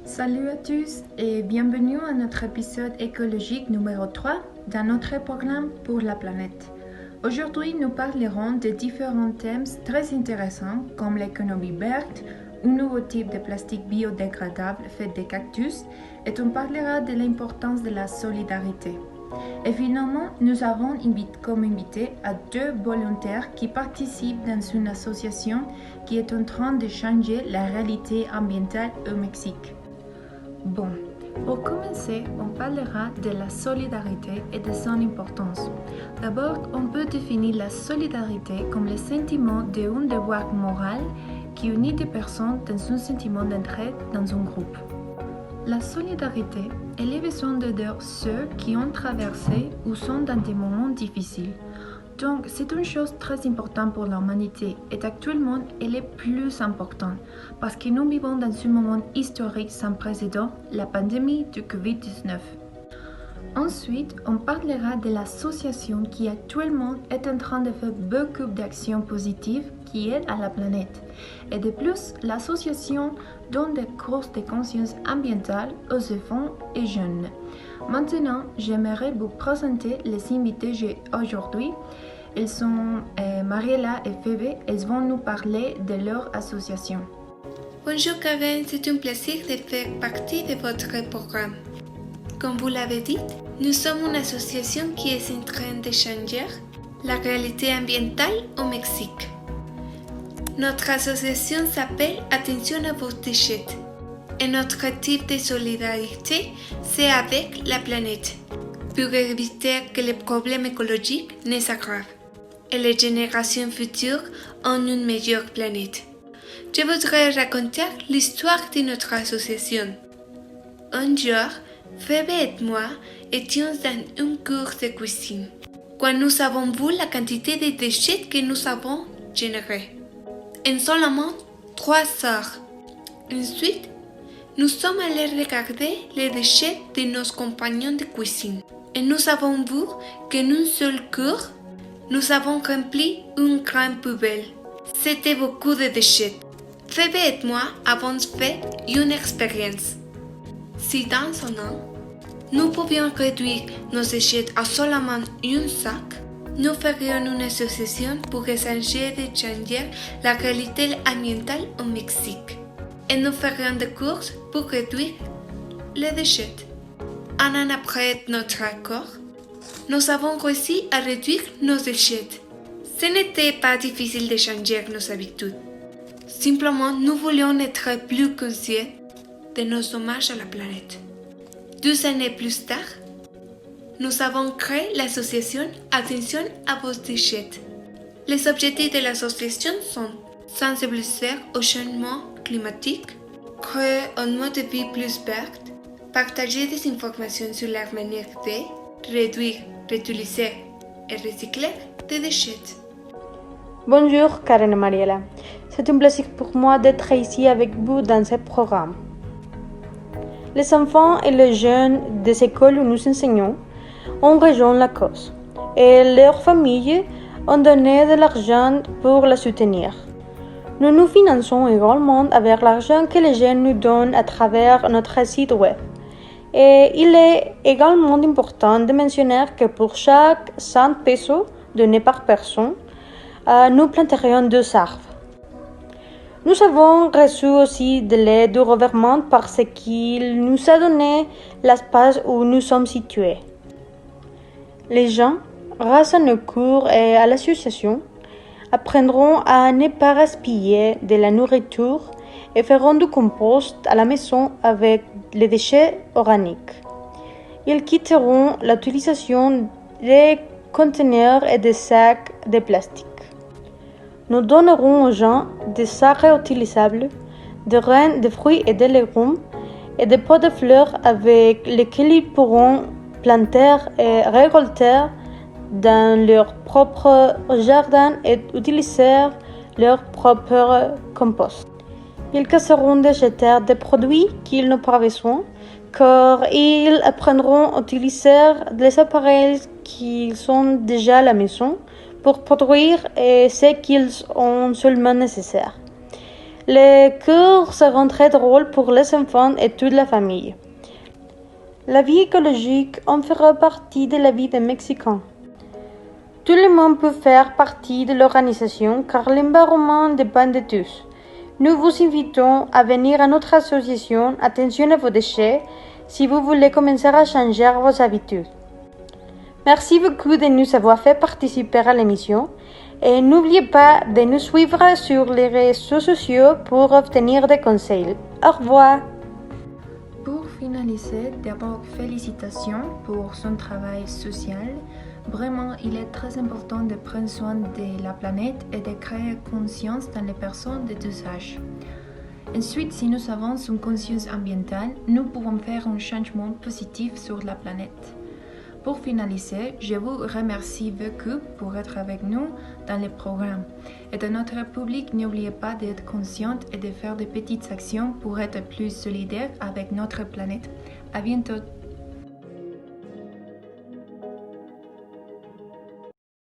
Salut à tous et bienvenue à notre épisode écologique numéro 3 dans notre programme pour la planète. Aujourd'hui, nous parlerons de différents thèmes très intéressants comme l'économie verte, un nouveau type de plastique biodégradable fait de cactus et on parlera de l'importance de la solidarité. Et finalement, nous avons comme invité à deux volontaires qui participent dans une association qui est en train de changer la réalité ambientale au Mexique. Bon, pour commencer, on parlera de la solidarité et de son importance. D'abord, on peut définir la solidarité comme le sentiment d'un devoir moral qui unit des personnes dans un sentiment d'entraide dans un groupe. La solidarité est le besoin d'aider ceux qui ont traversé ou sont dans des moments difficiles. Donc, c'est une chose très importante pour l'humanité et actuellement, elle est plus importante parce que nous vivons dans un moment historique sans précédent, la pandémie du Covid-19. Ensuite, on parlera de l'association qui actuellement est en train de faire beaucoup d'actions positives qui aident à la planète. Et de plus, l'association donne des cours de conscience ambientale aux enfants et jeunes. Maintenant, j'aimerais vous présenter les invités aujourd'hui. Ils sont Mariela et Phoebe. Elles vont nous parler de leur association. Bonjour Karen, c'est un plaisir de faire partie de votre programme. Comme vous l'avez dit, nous sommes une association qui est en train de changer la réalité ambientale au Mexique. Notre association s'appelle Attention à vos déchets et notre type de solidarité, c'est avec la planète, pour éviter que les problèmes écologiques ne s'aggravent et les générations futures ont une meilleure planète. Je voudrais raconter l'histoire de notre association. Un jour, Phoebe et moi étions dans un cours de cuisine, quand nous avons vu la quantité de déchets que nous avons générés. En seulement 3 heures. Ensuite, nous sommes allés regarder les déchets de nos compagnons de cuisine et nous avons vu qu'en un seul cours, nous avons rempli une grande poubelle. C'était beaucoup de déchets. Phoebe et moi avons fait une expérience. Si dans un an, nous pouvions réduire nos déchets à seulement un sac, nous ferions une association pour essayer de changer la réalité ambientale au Mexique. Et nous ferions des courses pour réduire les déchets. Un an après notre accord, nous avons réussi à réduire nos déchets. Ce n'était pas difficile de changer nos habitudes. Simplement, nous voulions être plus conscients de nos dommages à la planète. 2 années plus tard, nous avons créé l'association Attention à vos déchets. Les objectifs de l'association sont sensibiliser au changement climatique, créer un mode de vie plus vert, partager des informations sur la manière de réduire, réutiliser et recycler des déchets. Bonjour Karen et Mariela, c'est un plaisir pour moi d'être ici avec vous dans ce programme. Les enfants et les jeunes des écoles où nous enseignons ont rejoint la cause et leurs familles ont donné de l'argent pour la soutenir. Nous nous finançons également avec l'argent que les jeunes nous donnent à travers notre site web. Et il est également important de mentionner que pour chaque 100 pesos donnés par personne, nous planterions 2 arbres. Nous avons reçu aussi de l'aide du gouvernement parce qu'il nous a donné l'espace où nous sommes situés. Les gens, grâce à nos cours et à l'association, apprendront à ne pas gaspiller de la nourriture et feront du compost à la maison avec les déchets organiques. Ils quitteront l'utilisation des conteneurs et des sacs de plastique. Nous donnerons aux gens des sacs réutilisables, des graines de fruits et de légumes et des pots de fleurs avec lesquels ils pourront planter et récolter dans leur propre jardin et utiliser leur propre compost. Ils casseront des jeter des produits qu'ils n'ont pas besoin car ils apprendront à utiliser les appareils qui sont déjà à la maison pour produire ce qu'ils ont seulement nécessaire. Les cours seront très drôles pour les enfants et toute la famille. La vie écologique en fera partie de la vie des Mexicains. Tout le monde peut faire partie de l'organisation car l'environnement dépend de tous. Nous vous invitons à venir à notre association Attention à vos déchets si vous voulez commencer à changer vos habitudes. Merci beaucoup de nous avoir fait participer à l'émission et n'oubliez pas de nous suivre sur les réseaux sociaux pour obtenir des conseils. Au revoir. Pour finaliser, d'abord félicitations pour son travail social. Vraiment, il est très important de prendre soin de la planète et de créer conscience dans les personnes de tous âges. Ensuite, si nous avons une conscience ambientale, nous pouvons faire un changement positif sur la planète. Pour finaliser, je vous remercie beaucoup pour être avec nous dans le programme. Et dans notre public, n'oubliez pas d'être consciente et de faire de petites actions pour être plus solidaire avec notre planète. À bientôt!